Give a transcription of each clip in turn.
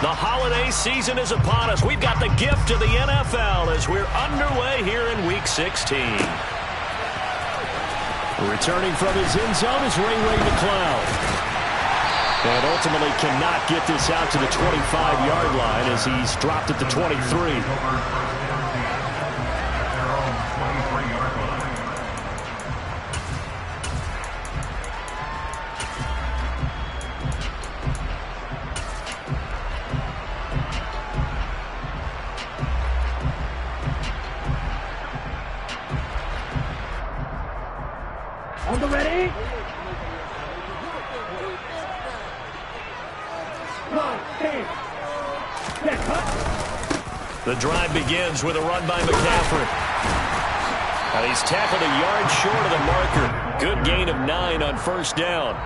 The holiday season is upon us. We've got the gift of the NFL as we're underway here in Week 16. Returning from his end zone is Ray McCloud. And ultimately cannot get this out to the 25-yard line as he's dropped at the 23. On the ready? The drive begins with a run by McCaffrey. And he's tackled a yard short of the marker. Good gain of 9 on first down.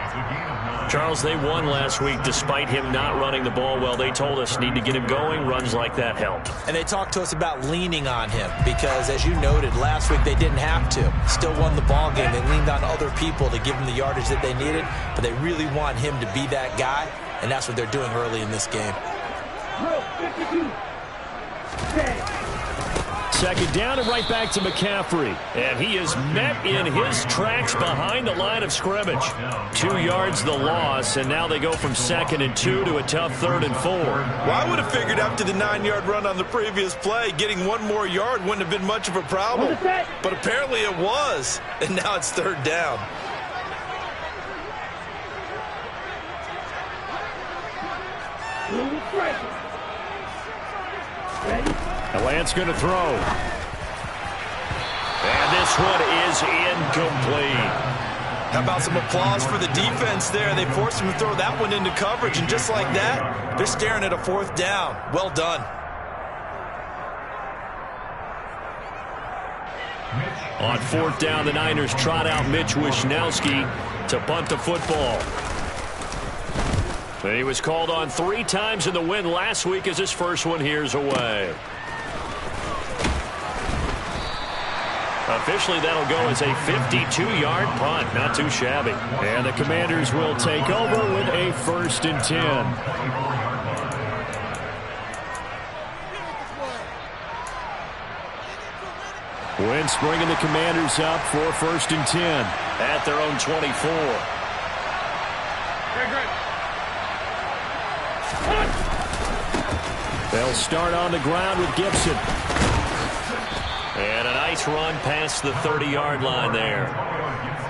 Charles, they won last week despite him not running the ball well. They told us need to get him going. Runs like that help. And they talked to us about leaning on him because, as you noted, last week they didn't have to. Still won the ball game. They leaned on other people to give them the yardage that they needed, but they really want him to be that guy, and that's what they're doing early in this game. Second down and right back to McCaffrey. And he is met in his tracks behind the line of scrimmage. 2 yards the loss, and now they go from 2nd and 2 to a tough 3rd and 4. Well, I would have figured after the 9-yard run on the previous play, getting 1 more yard wouldn't have been much of a problem. But apparently it was, and now it's 3rd down. Lance going to throw. And this one is incomplete. How about some applause for the defense there? They forced him to throw that one into coverage, and just like that, they're staring at a 4th down. Well done. On 4th down, the Niners trot out Mitch Wishnowski to punt the football. He was called on 3 times in the win last week as his first one here's away. Officially, that'll go as a 52-yard punt. Not too shabby. And the Commanders will take over with a 1st and 10. Wentz bringing the Commanders up for 1st and 10 at their own 24. They'll start on the ground with Gibson. And a nice run past the 30-yard line there.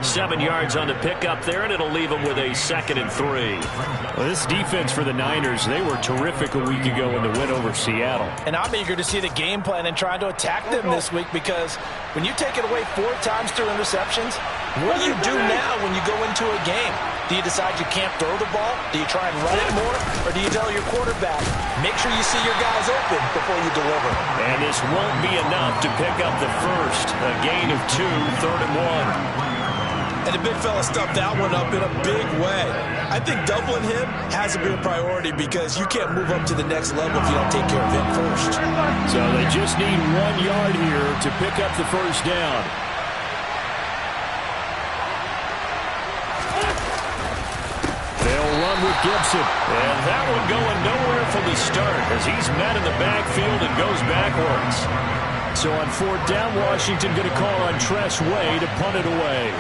7 yards on the pickup there, and it'll leave them with a 2nd and 3. Well, this defense for the Niners, they were terrific a week ago in the win over Seattle. And I'm eager to see the game plan and trying to attack them this week because when you take it away 4 times through interceptions, what do you do now when you go into a game? Do you decide you can't throw the ball? Do you try and run it more? Or do you tell your quarterback, make sure you see your guys open before you deliver? And this won't be enough to pick up the first. A gain of 2, 3rd and 1. And the big fella stuffed that one up in a big way. I think doubling him has to be a priority because you can't move up to the next level if you don't take care of him first. So they just need 1 yard here to pick up the first down. They'll run with Gibson. And that one going nowhere from the start as he's met in the backfield and goes backwards. So on 4th down, Washington going to call on Tress Way to punt it away.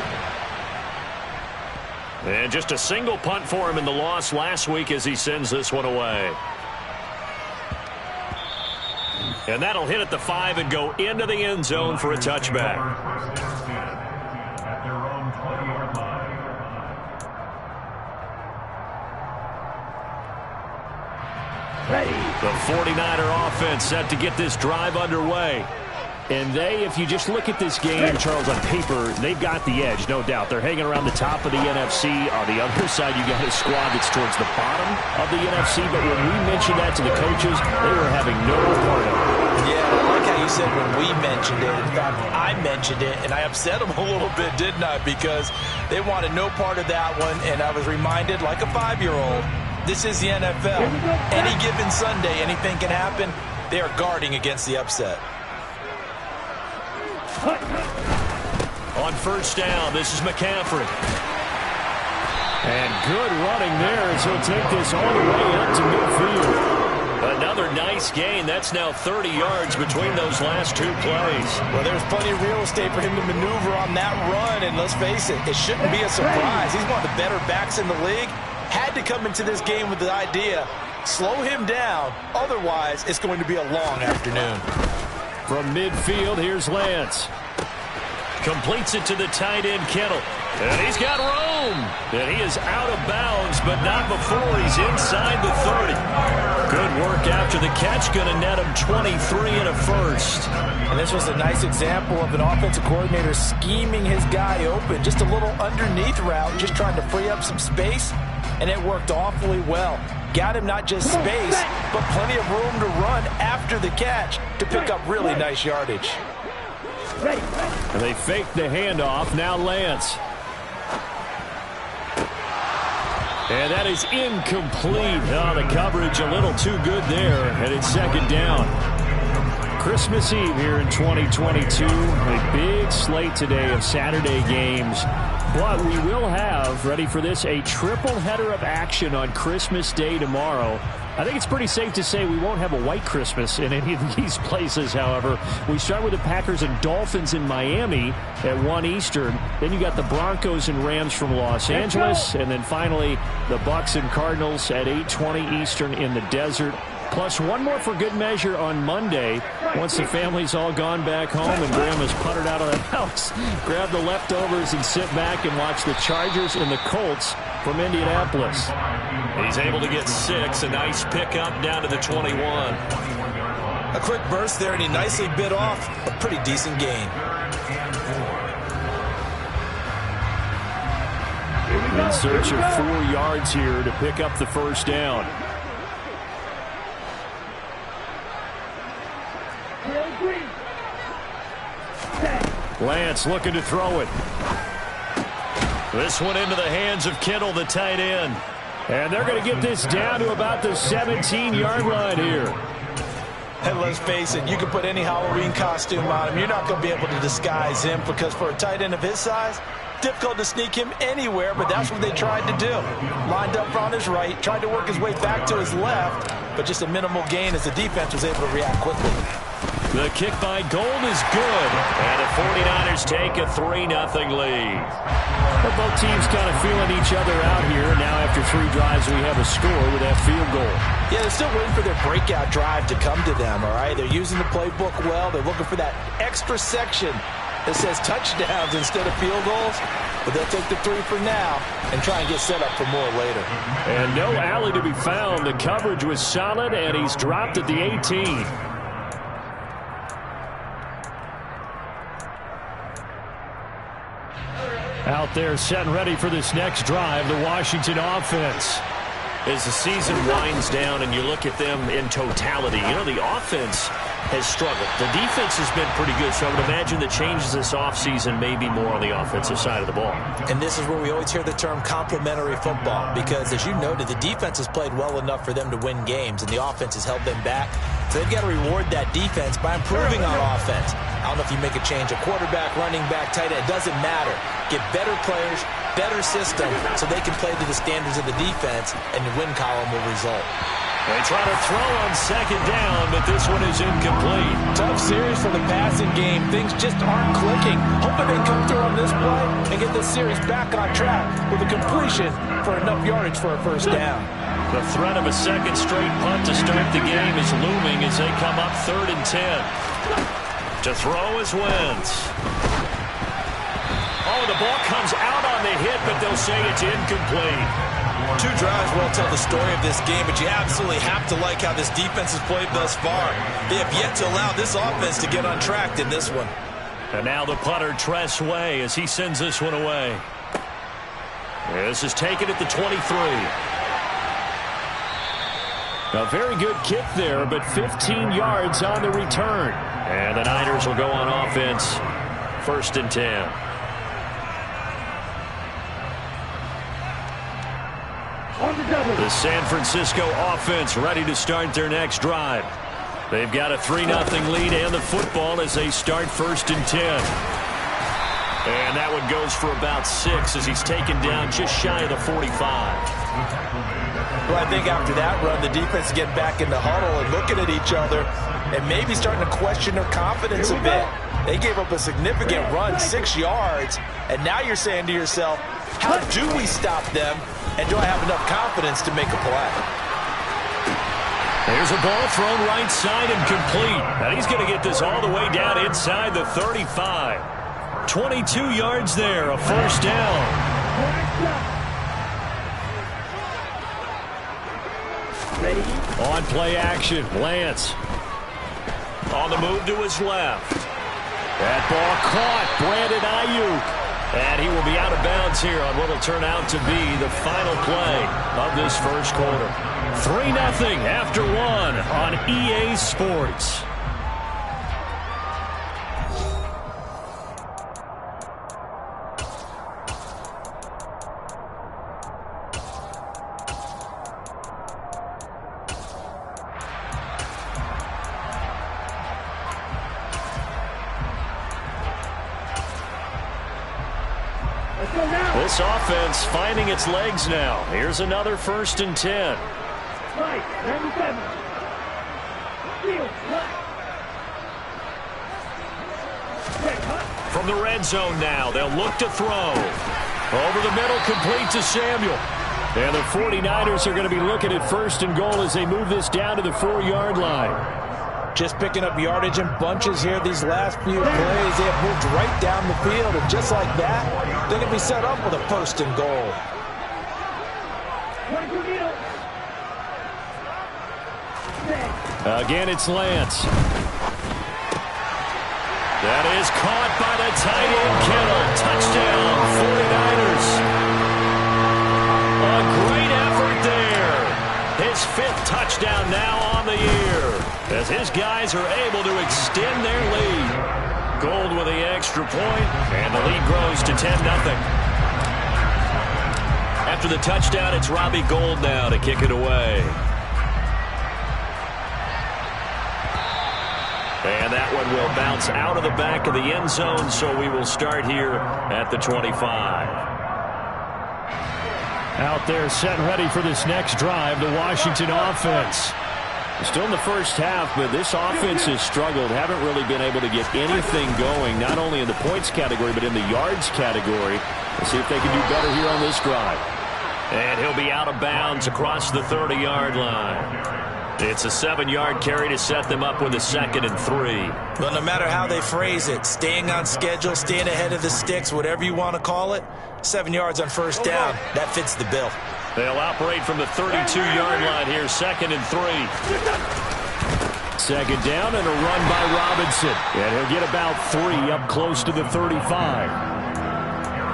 And just a single punt for him in the loss last week as he sends this one away. And that'll hit at the 5 and go into the end zone for a touchback. The 49er offense set to get this drive underway. And they, if you just look at this game, Charles, on paper, they've got the edge, no doubt. They're hanging around the top of the NFC. On the other side, you got a squad that's towards the bottom of the NFC. But when we mentioned that to the coaches, they were having no part of it. Yeah, I like how you said when we mentioned it. In fact, I mentioned it, and I upset them a little bit, didn't I? Because they wanted no part of that one, and I was reminded, like a 5-year-old, this is the NFL. Any given Sunday, anything can happen. They are guarding against the upset. On first down, this is McCaffrey. And good running there as he'll take this all the way up to midfield. Another nice gain. That's now 30 yards between those last two plays. Well, there's plenty of real estate for him to maneuver on that run, and let's face it, it shouldn't be a surprise. He's one of the better backs in the league. Had to come into this game with the idea, slow him down, otherwise it's going to be a long afternoon. From midfield, here's Lance. Completes it to the tight end, Kittle. And he's got room. And he is out of bounds, but not before he's inside the 30. Good work after the catch. Going to net him 23 and a first. And this was a nice example of an offensive coordinator scheming his guy open. Just a little underneath route, just trying to free up some space. And it worked awfully well. Got him not just space, but plenty of room to run after the catch to pick up really nice yardage. And they fake the handoff. Now Lance. And that is incomplete. Oh, the coverage a little too good there. And it's second down. Christmas Eve here in 2022. A big slate today of Saturday games. But we will have, ready for this, a triple header of action on Christmas Day tomorrow. I think it's pretty safe to say we won't have a white Christmas in any of these places, however. We start with the Packers and Dolphins in Miami at 1 Eastern. Then you got the Broncos and Rams from Los Angeles. And then finally, the Bucs and Cardinals at 8:20 Eastern in the desert. Plus one more for good measure on Monday. Once the family's all gone back home and Grandma's puttered out of the house, grab the leftovers and sit back and watch the Chargers and the Colts from Indianapolis. He's able to get 6. A nice pickup down to the 21. A quick burst there, and he nicely bit off a pretty decent gain. In search of 4 yards here to pick up the first down. Lance looking to throw it. This one into the hands of Kittle, the tight end. And they're going to get this down to about the 17-yard line here. And let's face it, you can put any Halloween costume on him. You're not going to be able to disguise him because for a tight end of his size, difficult to sneak him anywhere, but that's what they tried to do. Lined up on his right, tried to work his way back to his left, but just a minimal gain as the defense was able to react quickly. The kick by Gold is good. And the 49ers take a 3-0 lead. Well, both teams kind of feeling each other out here. Now after 3 drives, we have a score with that field goal. Yeah, they're still waiting for their breakout drive to come to them, all right? They're using the playbook well. They're looking for that extra section that says touchdowns instead of field goals. But they'll take the 3 for now and try and get set up for more later. And no alley to be found. The coverage was solid, and he's dropped at the 18. Out there set and ready for this next drive, the Washington offense. As the season winds down and you look at them in totality, you know, the offense has struggled. The defense has been pretty good, so I would imagine the changes this offseason may be more on the offensive side of the ball. And this is where we always hear the term complementary football because, as you noted, the defense has played well enough for them to win games, and the offense has held them back. So they've got to reward that defense by improving on offense. I don't know if you make a change, a quarterback, running back, tight end, it doesn't matter. Get better players, better system, so they can play to the standards of the defense, and the win column will result. They try to throw on second down, but this one is incomplete. Tough series for the passing game. Things just aren't clicking. Hoping they come through on this play and get this series back on track with a completion for enough yardage for a first down. The threat of a second straight punt to start the game is looming as they come up 3rd and 10. To throw is Wentz. Oh, the ball comes out on the hit, but they'll say it's incomplete. 2 drives will tell the story of this game, but you absolutely have to like how this defense has played thus far. They have yet to allow this offense to get on track in this one. And now the punter, Tress Way, as he sends this one away. This is taken at the 23. A very good kick there, but 15 yards on the return. And the Niners will go on offense, 1st and 10. The San Francisco offense ready to start their next drive. They've got a 3-0 lead and the football as they start 1st and 10. And that one goes for about 6 as he's taken down just shy of the 45. Well, I think after that run, the defense is getting back in the huddle and looking at each other and maybe starting to question their confidence a bit. They gave up a significant run, 6 yards, and now you're saying to yourself, how do we stop them, and do I have enough confidence to make a play? There's a ball thrown right side and complete. And he's going to get this all the way down inside the 35. 22 yards there, a first down. On play action, Lance. On the move to his left. That ball caught, Brandon Ayuk. And he will be out of bounds here on what will turn out to be the final play of this first quarter. 3-0 after 1 on EA Sports. This offense finding its legs now. Here's another 1st and 10. From the red zone now, they'll look to throw. Over the middle, complete to Samuel. And the 49ers are going to be looking at 1st and goal as they move this down to the 4-yard line. Just picking up yardage in bunches here these last few plays. They have moved right down the field, and just like that, they're going to be set up with a 1st and goal. Again, it's Lance. That is caught by the tight end, Kittle. Touchdown, 49ers. A great effort there. His 5th touchdown now on the year, as his guys are able to extend their lead. Gold with the extra point, and the lead grows to 10-0. After the touchdown, it's Robbie Gould now to kick it away. And that one will bounce out of the back of the end zone, so we will start here at the 25. Out there set ready for this next drive, the Washington offense. Still in the first half, but this offense has struggled. Haven't really been able to get anything going, not only in the points category, but in the yards category. Let's see if they can do better here on this drive. And he'll be out of bounds across the 30-yard line. It's a 7-yard carry to set them up with a 2nd and 3. Well, no matter how they phrase it, staying on schedule, staying ahead of the sticks, whatever you want to call it, 7 yards on 1st down, that fits the bill. They'll operate from the 32-yard line here, 2nd and 3. 2nd down and a run by Robinson. And he'll get about 3 up close to the 35.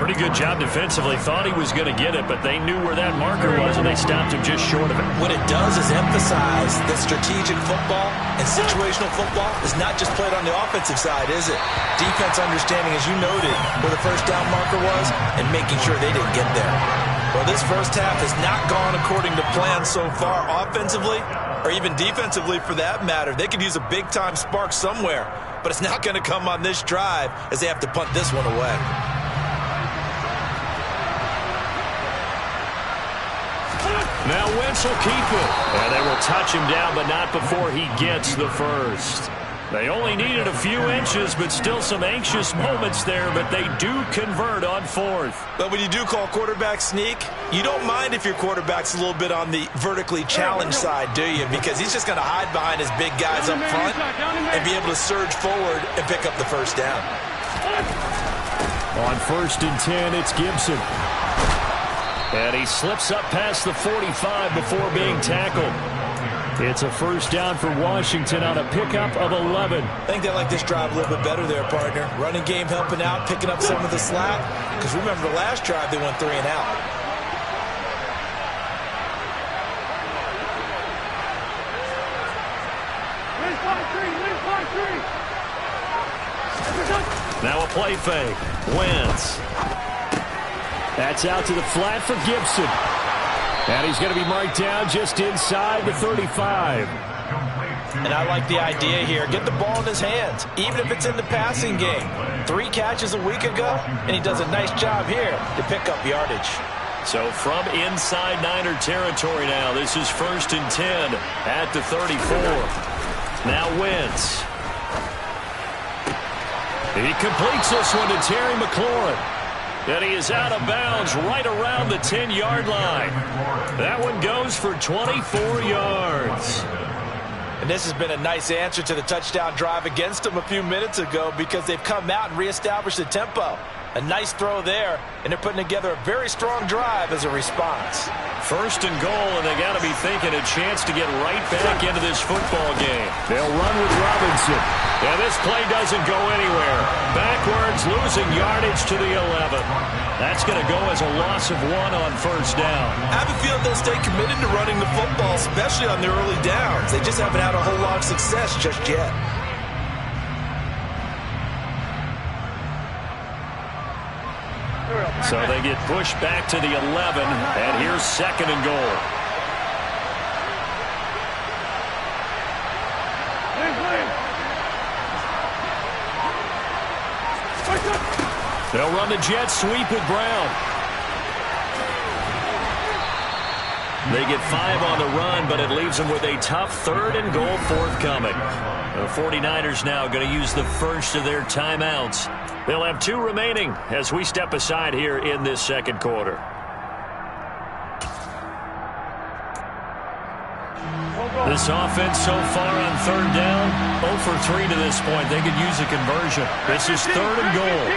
Pretty good job defensively. Thought he was going to get it, but they knew where that marker was, and they stopped him just short of it. What it does is emphasize that strategic football and situational football is not just played on the offensive side, is it? Defense understanding, as you noted, where the 1st down marker was and making sure they didn't get there. Well, this first half has not gone according to plan so far offensively or even defensively for that matter. They could use a big-time spark somewhere, but it's not going to come on this drive as they have to punt this one away. Now Wentz will keep it. And they will touch him down, but not before he gets the 1st. They only needed a few inches, but still some anxious moments there, but they do convert on 4th. But when you do call quarterback sneak, you don't mind if your quarterback's a little bit on the vertically challenged side, do you? Because he's just going to hide behind his big guys up front and be able to surge forward and pick up the 1st down. On 1st and 10, it's Gibson. And he slips up past the 45 before being tackled. It's a 1st down for Washington on a pickup of 11. I think they like this drive a little bit better there, partner. Running game helping out, picking up some of the slack. Because remember, the last drive they went 3 and out. Now a play fake. Wentz. That's out to the flat for Gibson. And he's going to be marked down just inside the 35. And I like the idea here. Get the ball in his hands, even if it's in the passing game. 3 catches a week ago, and he does a nice job here to pick up yardage. So from inside Niner territory now, this is 1st and 10 at the 34. Now Wentz. He completes this one to Terry McLaurin. And he is out of bounds right around the 10-yard line. That one goes for 24 yards. And this has been a nice answer to the touchdown drive against them a few minutes ago because they've come out and reestablished the tempo. A nice throw there, and they're putting together a very strong drive as a response. 1st and goal, and they got to be thinking a chance to get right back into this football game. They'll run with Robinson. And this play doesn't go anywhere. Backwards, losing yardage to the 11. That's going to go as a loss of 1 on 1st down. I have a feeling they'll stay committed to running the football, especially on their early downs. They just haven't had a whole lot of success just yet. So they get pushed back to the 11, and here's 2nd and goal. They'll run the jet sweep with Brown. They get 5 on the run, but it leaves them with a tough 3rd and goal forthcoming. The 49ers now going to use the first of their timeouts. They'll have 2 remaining as we step aside here in this 2nd quarter. This offense so far on 3rd down, 0 for 3 to this point. They could use a conversion. This is 3rd and goal.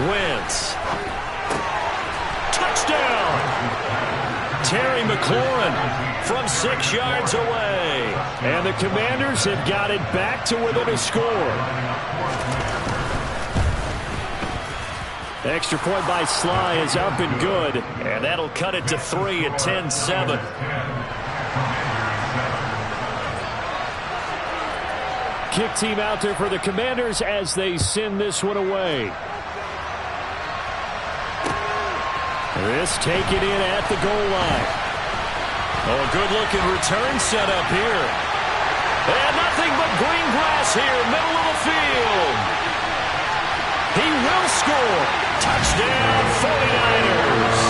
Wentz. Touchdown! Terry McLaurin from 6 yards away. And the Commanders have got it back to within a score. Extra point by Sly is up and good. And that'll cut it to 3 at 10-7. Kick team out there for the Commanders as they send this one away. This taken in at the goal line. Oh, a good-looking return set up here. And nothing but green grass here, middle of the field. He will score. Touchdown, 49ers.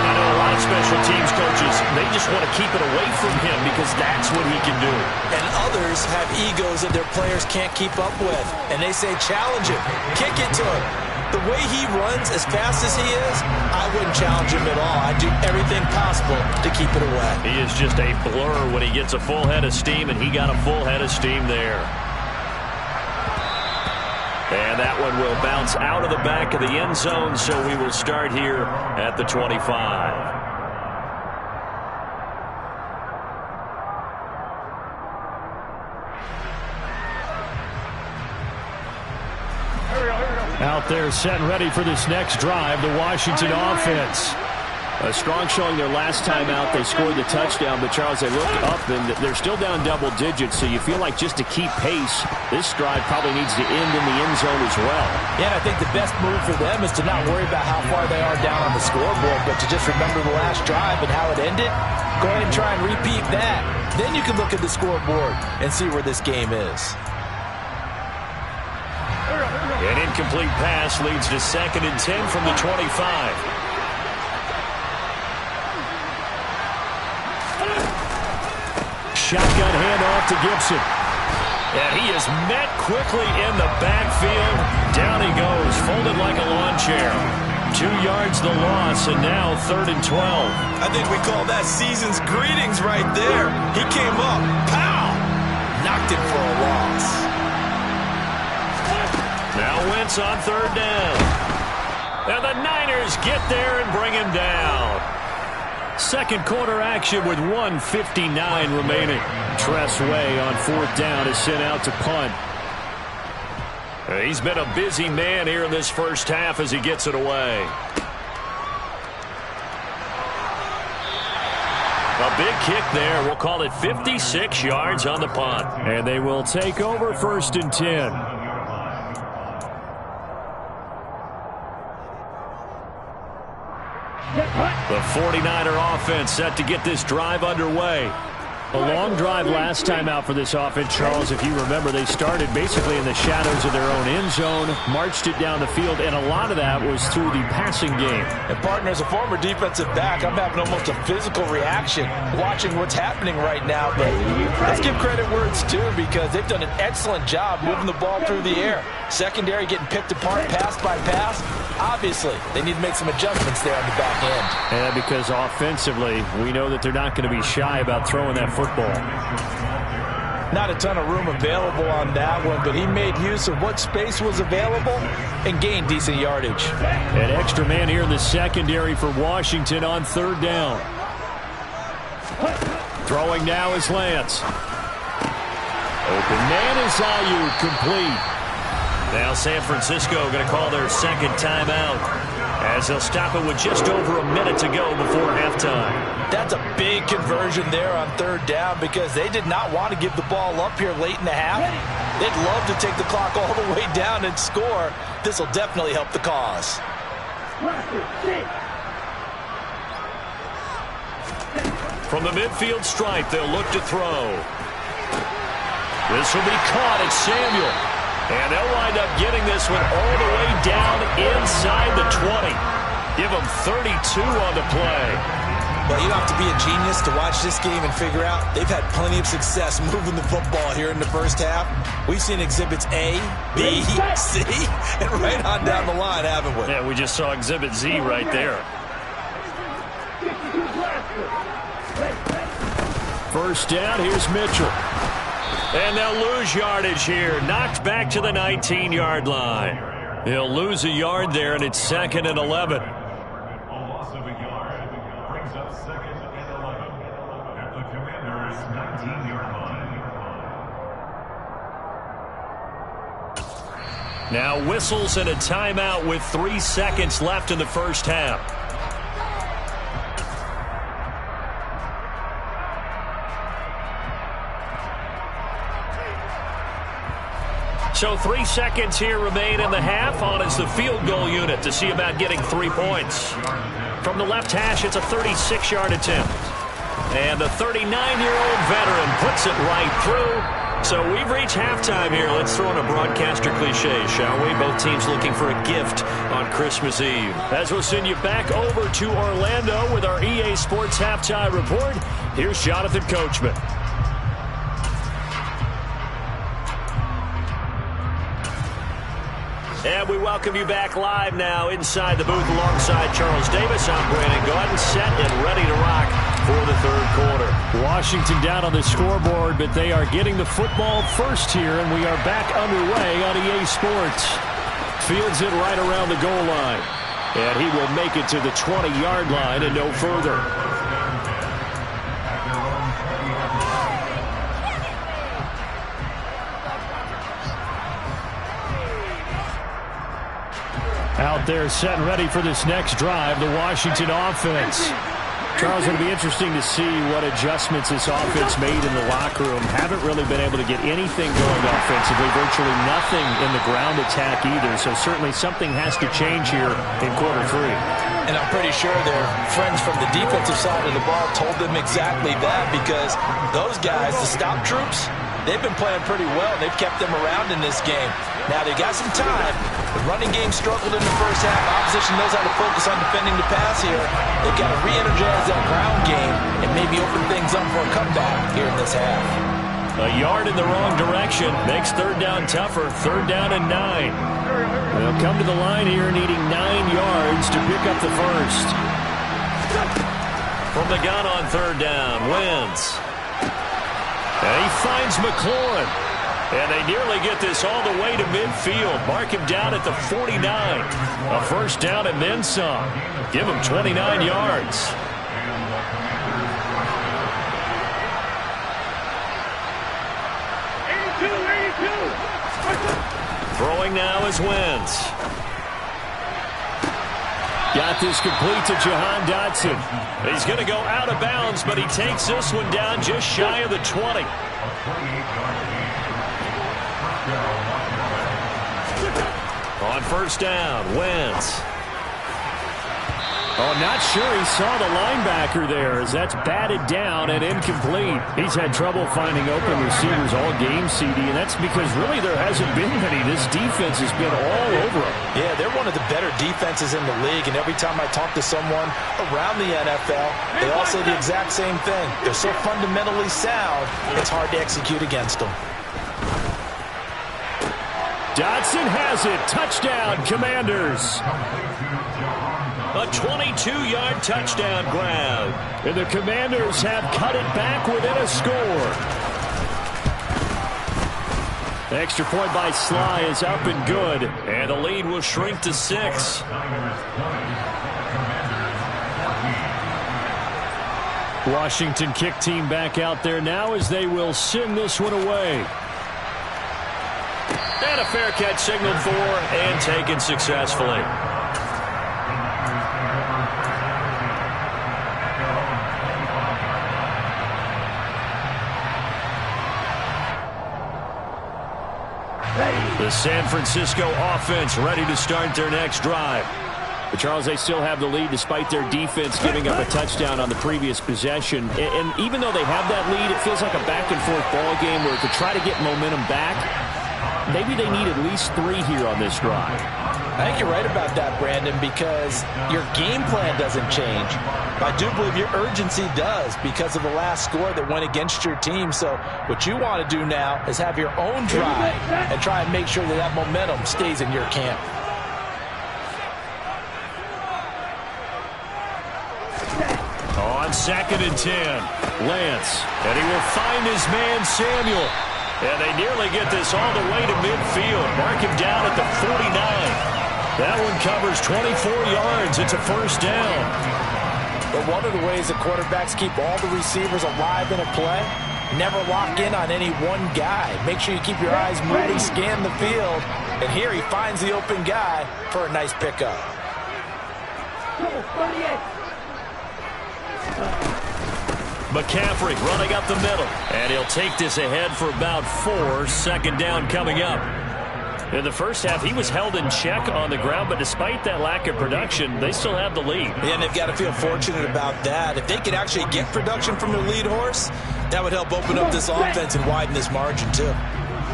I know a lot of special teams coaches, they just want to keep it away from him because that's what he can do. And others have egos that their players can't keep up with. And they say, challenge him, kick it to him. The way he runs as fast as he is, I wouldn't challenge him at all. I'd do everything possible to keep it away. He is just a blur when he gets a full head of steam, and he got a full head of steam there. And that one will bounce out of the back of the end zone, so we will start here at the 25. Out there set and ready for this next drive, the Washington offense. A strong showing their last time out. They scored the touchdown, but Charles, they looked up and they're still down double digits, so you feel like just to keep pace, this drive probably needs to end in the end zone as well. Yeah, and I think the best move for them is to not worry about how far they are down on the scoreboard, but to just remember the last drive and how it ended. Go ahead and try and repeat that. Then you can look at the scoreboard and see where this game is. An incomplete pass leads to 2nd and 10 from the 25. Shotgun handoff to Gibson. And he is met quickly in the backfield. Down he goes, folded like a lawn chair. 2 yards the loss, and now 3rd and 12. I think we call that season's greetings right there. He came up, pow! Knocked him for a loss. Now Wentz on 3rd down. And the Niners get there and bring him down. 2nd quarter action with 1:59 remaining. Tress Way on 4th down is sent out to punt. He's been a busy man here in this first half as he gets it away. A big kick there. We'll call it 56 yards on the punt. And they will take over 1st and 10. The 49er offense set to get this drive underway. A long drive last time out for this offense, Charles. If you remember, they started basically in the shadows of their own end zone, marched it down the field, and a lot of that was through the passing game. And partner, as a former defensive back, I'm having almost a physical reaction watching what's happening right now. But let's give credit where it's due, because they've done an excellent job moving the ball through the air. Secondary getting picked apart pass by pass. Obviously, they need to make some adjustments there on the back end. And because offensively, we know that they're not going to be shy about throwing that football. Not a ton of room available on that one, but he made use of what space was available and gained decent yardage. An extra man here in the secondary for Washington on third down. Throwing now is Lance. Open man is Ayuk, complete. Now San Francisco going to call their second timeout, as they'll stop it with just over a minute to go before halftime. That's a big conversion there on third down, because they did not want to give the ball up here late in the half. They'd love to take the clock all the way down and score. This will definitely help the cause. From the midfield stripe, they'll look to throw. This will be caught. It's Samuel. And they'll wind up getting this one all the way down inside the 20. Give them 32 on the play. Well, you don't have to be a genius to watch this game and figure out they've had plenty of success moving the football here in the first half. We've seen exhibits A, B, C, and right on down the line, haven't we? Yeah, we just saw exhibit Z right there. First down, here's Mitchell. And they'll lose yardage here. Knocked back to the 19-yard line. He'll lose a yard there, and it's 2nd and 11. Now whistles and a timeout with 3 seconds left in the first half. So 3 seconds here remain in the half. On is the field goal unit to see about getting 3 points. From the left hash, it's a 36-yard attempt. And the 39-year-old veteran puts it right through. So we've reached halftime here. Let's throw in a broadcaster cliche, shall we? Both teams looking for a gift on Christmas Eve. As we'll send you back over to Orlando with our EA Sports Halftime Report, here's Jonathan Coachman. And we welcome you back live now inside the booth alongside Charles Davis. I'm Brandon Gordon, set and ready to rock for the third quarter. Washington down on the scoreboard, but they are getting the football first here, and we are back underway on EA Sports. Fields it right around the goal line, and he will make it to the 20-yard line and no further. Out there set and ready for this next drive, the Washington offense. Charles, it'll be interesting to see what adjustments this offense made in the locker room. Haven't really been able to get anything going offensively, virtually nothing in the ground attack either. So certainly something has to change here in quarter 3. And I'm pretty sure their friends from the defensive side of the ball told them exactly that, because those guys, the stop troops, they've been playing pretty well. They've kept them around in this game. Now, they got some time. The running game struggled in the first half. Opposition knows how to focus on defending the pass here. They've got to re-energize that ground game and maybe open things up for a comeback here in this half. A yard in the wrong direction makes third down tougher. 3rd down and 9. They'll come to the line here needing 9 yards to pick up the first. From the gun on 3rd down, Wentz. And he finds McLaurin. And they nearly get this all the way to midfield. Mark him down at the 49. A first down and then some. Give him 29 yards. Throwing now is Wentz. Got this complete to Jahan Dotson. He's going to go out of bounds, but he takes this one down just shy of the 20. On first down, Wentz. Oh, not sure he saw the linebacker there as that's batted down and incomplete. He's had trouble finding open receivers all game, CD, and that's because really there hasn't been many. This defense has been all over them. Yeah, they're one of the better defenses in the league, and every time I talk to someone around the NFL, they all say the exact same thing. They're so fundamentally sound, it's hard to execute against them. Dotson has it. Touchdown, Commanders. A 22-yard touchdown grab. And the Commanders have cut it back within a score. The extra point by Sly is up and good. And the lead will shrink to 6. Washington kick team back out there now as they will send this one away. And a fair catch signaled for and taken successfully. The San Francisco offense ready to start their next drive. But Charles, they still have the lead despite their defense giving up a touchdown on the previous possession. And even though they have that lead, it feels like a back-and-forth ball game where to try to get momentum back, maybe they need at least 3 here on this drive. I think you're right about that, Brandon, because your game plan doesn't change. I do believe your urgency does because of the last score that went against your team. So what you want to do now is have your own drive and try and make sure that that momentum stays in your camp. On 2nd and 10, Lance, and he will find his man Samuel. And they nearly get this all the way to midfield. Mark him down at the 49. That one covers 24 yards. It's a first down. But one of the ways that quarterbacks keep all the receivers alive in a play, never lock in on any one guy. Make sure you keep your eyes moving, scan the field. And here he finds the open guy for a nice pickup. McCaffrey running up the middle. And he'll take this ahead for about 4. Second down coming up. In the first half, he was held in check on the ground, but despite that lack of production, they still have the lead. Yeah, and they've got to feel fortunate about that. If they could actually get production from their lead horse, that would help open up this offense and widen this margin, too.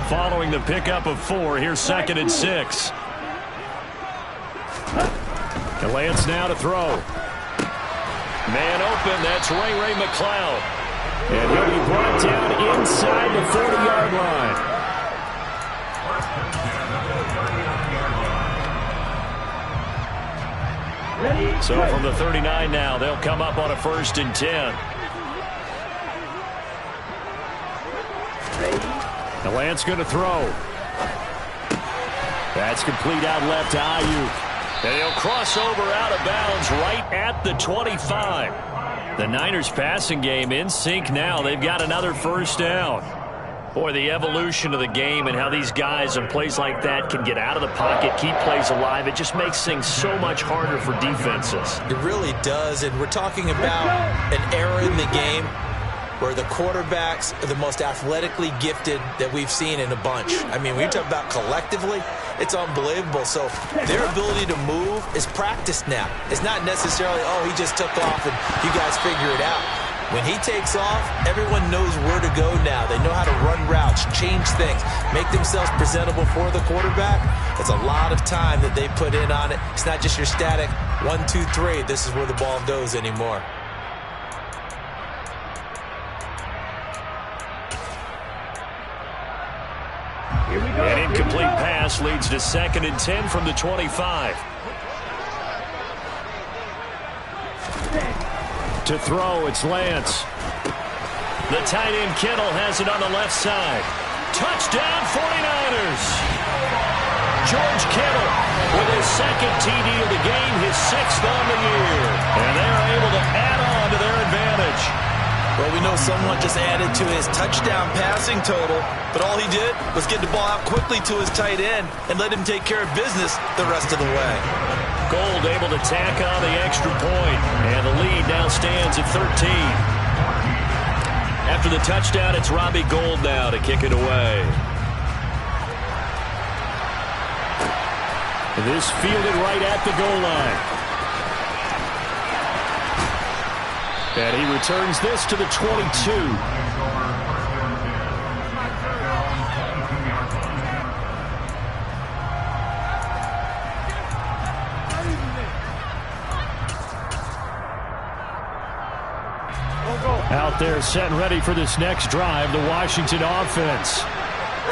Following the pickup of 4, here's 2nd and 6. Lance now to throw. Man open, that's Ray McCloud. And he'll be brought down inside the 40-yard line. So from the 39 now, they'll come up on a 1st and 10. The Lance going to throw. That's complete out left to Ayuk. And he'll cross over out of bounds right at the 25. The Niners passing game in sync now. They've got another first down. Boy, the evolution of the game and how these guys in plays like that can get out of the pocket, keep plays alive, it just makes things so much harder for defenses. It really does, and we're talking about an era in the game where the quarterbacks are the most athletically gifted that we've seen in a bunch. I mean, when you talk about collectively, it's unbelievable. So their ability to move is practiced now. It's not necessarily, oh, he just took off and you guys figure it out. When he takes off, everyone knows where to go now. They know how to run routes, change things, make themselves presentable for the quarterback. It's a lot of time that they put in on it. It's not just your static 1, 2, 3. This is where the ball goes anymore. An incomplete pass leads to 2nd and 10 from the 25. To throw, it's Lance. The tight end Kittle has it on the left side. Touchdown 49ers. George Kittle with his 2nd TD of the game, his 6th on the year. And they are able to add on to their advantage. Well, we know someone just added to his touchdown passing total, but all he did was get the ball out quickly to his tight end and let him take care of business the rest of the way. Gold able to tack on the extra point, and the lead now stands at 13. After the touchdown, it's Robbie Gould now to kick it away. This fielded right at the goal line. And he returns this to the 22. Out there set and ready for this next drive, the Washington offense.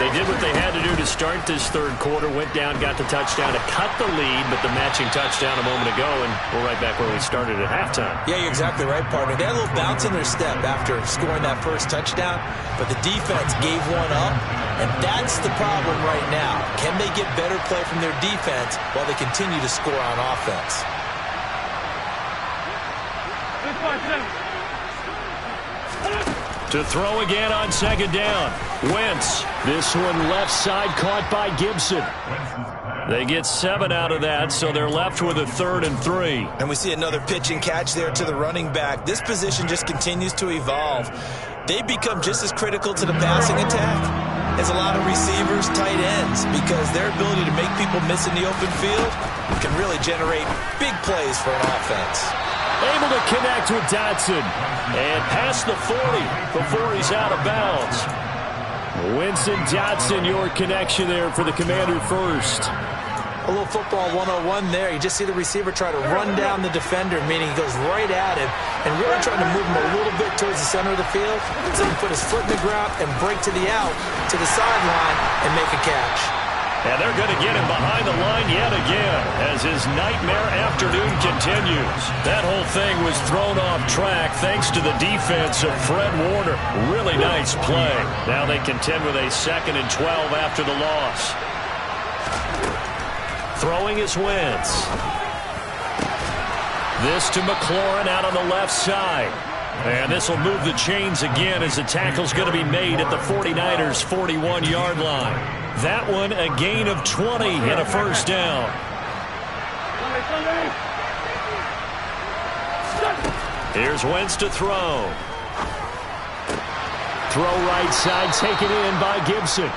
They did what they had to do to start this third quarter. Went down, got the touchdown to cut the lead, but the matching touchdown a moment ago, and we're right back where we started at halftime. Yeah, you're exactly right, partner. They had a little bounce in their step after scoring that first touchdown, but the defense gave one up, and that's the problem right now. Can they get better play from their defense while they continue to score on offense? To throw again on second down. Wentz. This one left side caught by Gibson. They get 7 out of that, so they're left with a 3rd and 3. And we see another pitch and catch there to the running back. This position just continues to evolve. They become just as critical to the passing attack as a lot of receivers, tight ends, because their ability to make people miss in the open field can really generate big plays for an offense. Able to connect with Dotson. And past the 40 before he's out of bounds. Winston Dotson, your connection there for the Commander first. A little football 101 there. You just see the receiver try to run down the defender, meaning he goes right at him and really trying to move him a little bit towards the center of the field. So he can put his foot in the ground and break to the out, to the sideline, and make a catch. And they're going to get him behind the line yet again as his nightmare afternoon continues. That whole thing was thrown off track thanks to the defense of Fred Warner. Really nice play. Now they contend with a 2nd and 12 after the loss. Throwing is Wentz. This to McLaurin out on the left side. And this will move the chains again as the tackle's going to be made at the 49ers' 41-yard line. That one a gain of 20 and a first down. Here's Wentz to throw. Throw right side taken in by Gibson.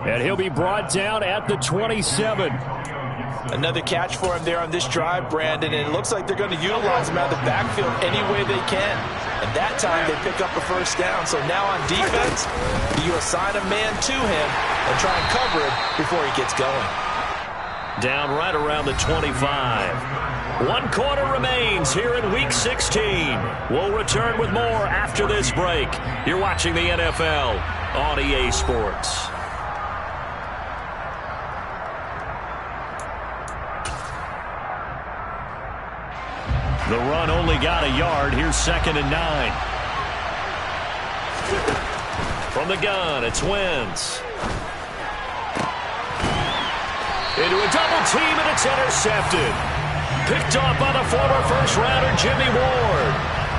And he'll be brought down at the 27. Another catch for him there on this drive, Brandon, and it looks like they're going to utilize him out of the backfield any way they can. And that time they pick up a first down. So now on defense, you assign a man to him and try and cover him before he gets going. Down right around the 25. 1 quarter remains here in Week 16. We'll return with more after this break. You're watching the NFL on EA Sports. The run only got a yard. Here's 2nd and 9. From the gun, it's Wentz. Into a double team, and it's intercepted. Picked off by the former first-rounder Jimmy Ward.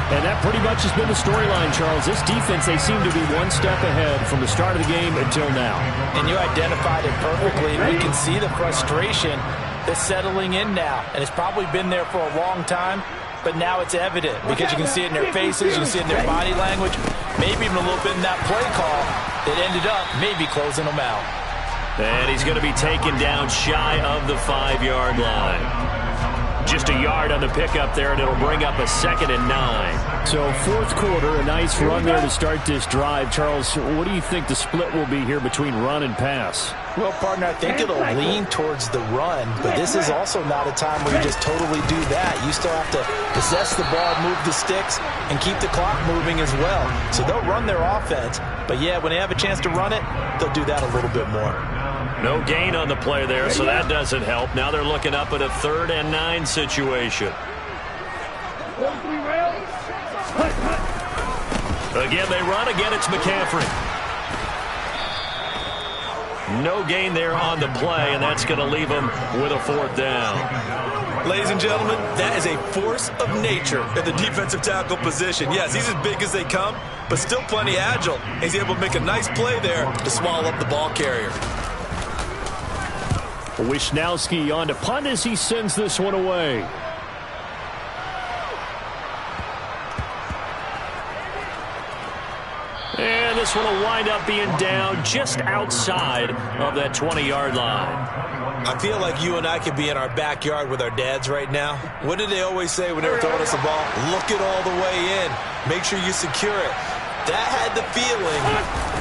And that pretty much has been the storyline, Charles. This defense, they seem to be one step ahead from the start of the game until now. And you identified it perfectly. We can see the frustration that's settling in now. And it's probably been there for a long time, but now it's evident because you can see it in their faces, you can see it in their body language, maybe even a little bit in that play call that ended up maybe closing them out. And he's going to be taken down shy of the 5-yard line. Just a yard on the pickup there, and it'll bring up a 2nd and 9. So 4th quarter, a nice run there to start this drive. Charles, what do you think the split will be here between run and pass? Well, partner, I think it'll lean towards the run, but this is also not a time where you just totally do that. You still have to possess the ball, move the sticks, and keep the clock moving as well. So they'll run their offense, but yeah, when they have a chance to run it, they'll do that a little bit more. No gain on the play there, so that doesn't help. Now they're looking up at a 3rd and 9 situation. Again, they run. Again, it's McCaffrey. No gain there on the play, and that's going to leave them with a 4th down. Ladies and gentlemen, that is a force of nature at the defensive tackle position. Yes, he's as big as they come, but still plenty agile. He's able to make a nice play there to swallow up the ball carrier. Wishnowski on to punt as he sends this one away. And this one will wind up being down just outside of that 20-yard line. I feel like you and I could be in our backyard with our dads right now. What did they always say when they were throwing us the ball? Look it all the way in. Make sure you secure it. That had the feeling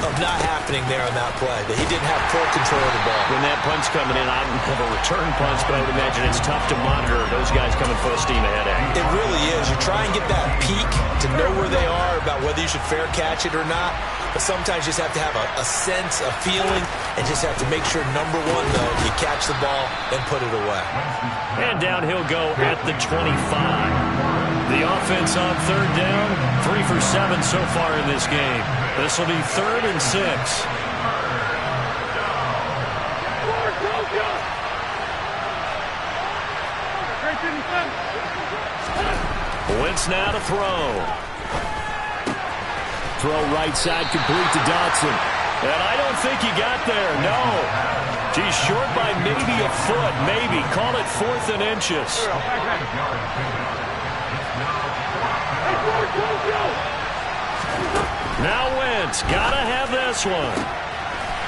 of not happening there on that play, that he didn't have full control of the ball. When that punch coming in, I don't have a return punch, but I would imagine it's tough to monitor those guys coming full steam ahead at you. It really is. You try and get that peek to know where they are, about whether you should fair catch it or not. But sometimes you just have to have a sense, a feeling, and just have to make sure, number one, though, you catch the ball and put it away. And down he'll go at the 25. The offense on third down, 3 for 7 so far in this game. This will be 3rd and 6. Wentz now to throw. Throw right side complete to Dotson. And I don't think he got there, no. He's short by maybe a foot, maybe. Call it 4th and inches. Now Wentz, gotta have this one.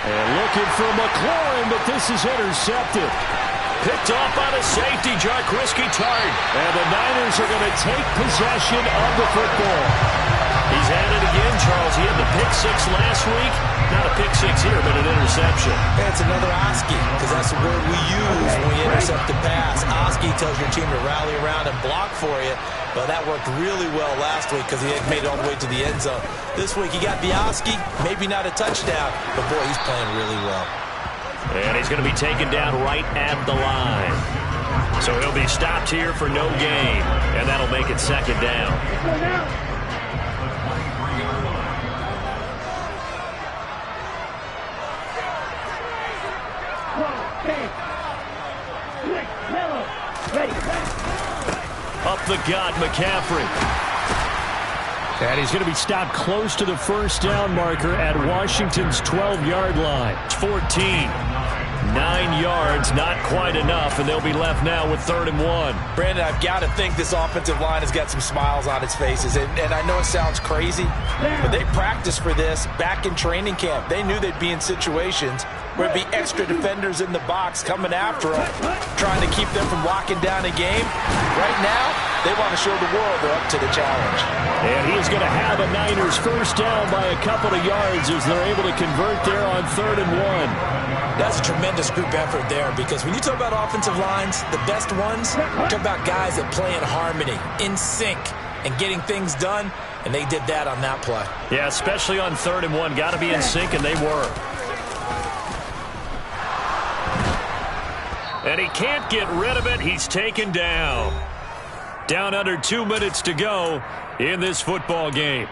And looking for McLaurin, but this is intercepted. Picked off by the safety, Jarquiski Tart. And the Niners are going to take possession of the football. He's had it again, Charles. He had the pick 6 last week. Not a pick 6 here, but an interception. And it's another Oski, because that's the word we use when we intercept the pass. Oski tells your team to rally around and block for you. But that worked really well last week because he had made it all the way to the end zone. This week he got the Oski, maybe not a touchdown, but boy, he's playing really well. And he's going to be taken down right at the line. So he'll be stopped here for no gain. And that'll make it 2nd down. Up the gut, McCaffrey. And he's going to be stopped close to the 1st down marker at Washington's 12-yard line. It's 14. 9 yards, not quite enough, and they'll be left now with 3rd and 1. Brandon, I've got to think this offensive line has got some smiles on its faces. And I know it sounds crazy, but they practiced for this back in training camp. They knew they'd be in situations where it'd be extra defenders in the box coming after them, trying to keep them from locking down a game. Right now, they want to show the world they're up to the challenge. And he's going to have a Niners 1st down by a couple of yards as they're able to convert there on 3rd and 1. That's a tremendous group effort there, because when you talk about offensive lines, the best ones, talk about guys that play in harmony, in sync, and getting things done, and they did that on that play. Yeah, especially on 3rd and 1. Got to be in sync, and they were. And he can't get rid of it. He's taken down. Down under 2 minutes to go in this football game.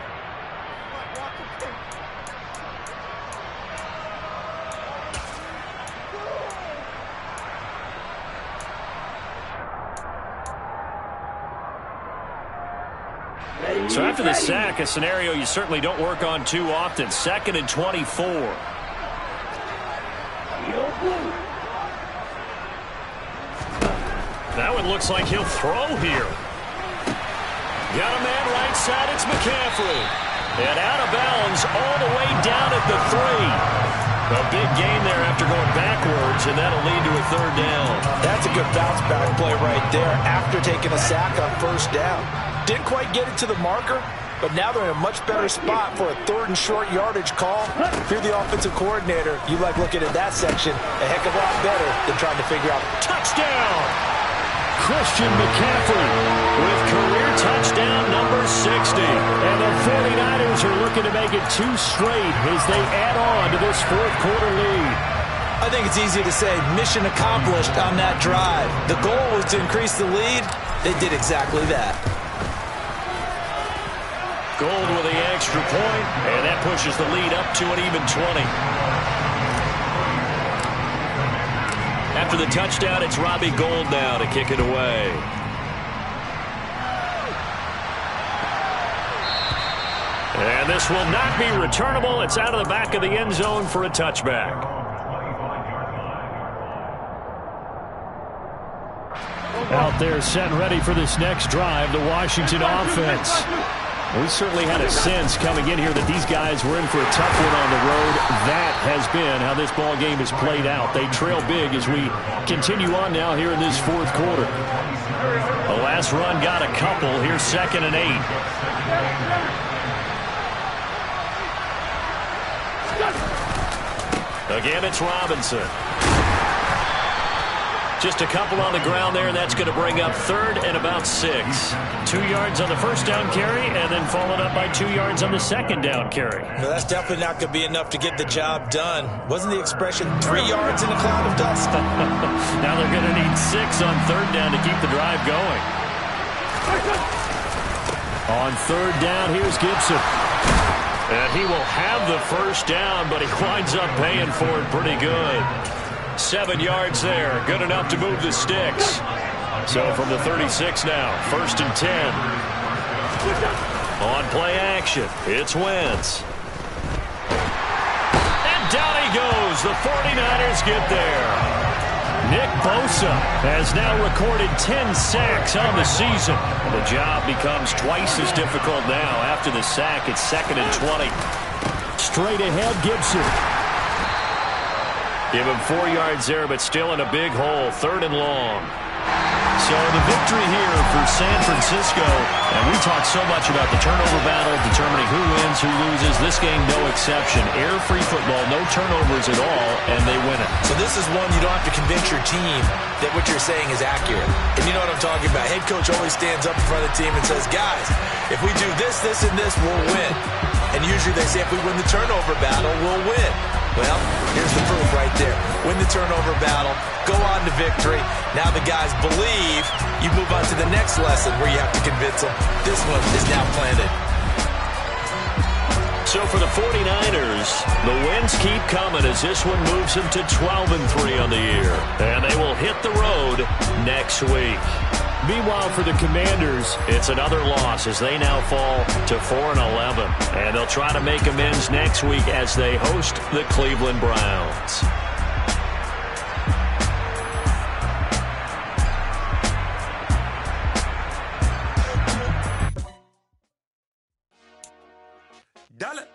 So after the sack, a scenario you certainly don't work on too often. 2nd and 24. That one looks like he'll throw here. Got a man right side. It's McCaffrey. And out of bounds all the way down at the 3. A big gain there after going backwards, and that'll lead to a 3rd down. That's a good bounce back play right there after taking a sack on 1st down. Didn't quite get it to the marker, but now they're in a much better spot for a 3rd and short yardage call. If you're the offensive coordinator, you like looking at that section a heck of a lot better than trying to figure out. Touchdown! Christian McCaffrey with career touchdown number 60. And the 49ers are looking to make it 2 straight as they add on to this 4th quarter lead. I think it's easy to say mission accomplished on that drive. The goal was to increase the lead. They did exactly that. Gold with the extra point, and that pushes the lead up to an even 20. After the touchdown, it's Robbie Gould now to kick it away. And this will not be returnable. It's out of the back of the end zone for a touchback. Out there set and ready for this next drive, the Washington offense. We certainly had a sense coming in here that these guys were in for a tough one on the road. That has been how this ball game has played out. They trail big as we continue on now here in this fourth quarter. The last run got a couple. Here's 2nd and 8. Again, it's Robinson. Just a couple on the ground there, and that's going to bring up 3rd and about 6. 2 yards on the first down carry, and then followed up by 2 yards on the second down carry. No, that's definitely not going to be enough to get the job done. Wasn't the expression 3 yards in a cloud of dust? Now they're going to need 6 on 3rd down to keep the drive going. On 3rd down, here's Gibson. And he will have the first down, but he winds up paying for it pretty good. 7 yards there, good enough to move the sticks. So from the 36 now, 1st and 10. On play action, it's Wentz. And down he goes. The 49ers get there. Nick Bosa has now recorded 10 sacks on the season. The job becomes twice as difficult now. After the sack, it's 2nd and 20. Straight ahead, Gibson. Give him 4 yards there, but still in a big hole. 3rd and long. So the victory here for San Francisco, and we talked so much about the turnover battle, determining who wins, who loses. This game, no exception. Air-free football, no turnovers at all, and they win it. So this is one you don't have to convince your team that what you're saying is accurate. And you know what I'm talking about. Head coach always stands up in front of the team and says, guys, if we do this, this, and this, we'll win. And usually they say if we win the turnover battle, we'll win. Well, here's the proof right there. Win the turnover battle, go on to victory. Now the guys believe. You move on to the next lesson where you have to convince them. This one is now planted. So for the 49ers, the wins keep coming as this one moves them to 12-3 on the year. And they will hit the road next week. Meanwhile, for the Commanders, it's another loss as they now fall to 4-11. And they'll try to make amends next week as they host the Cleveland Browns. Dale.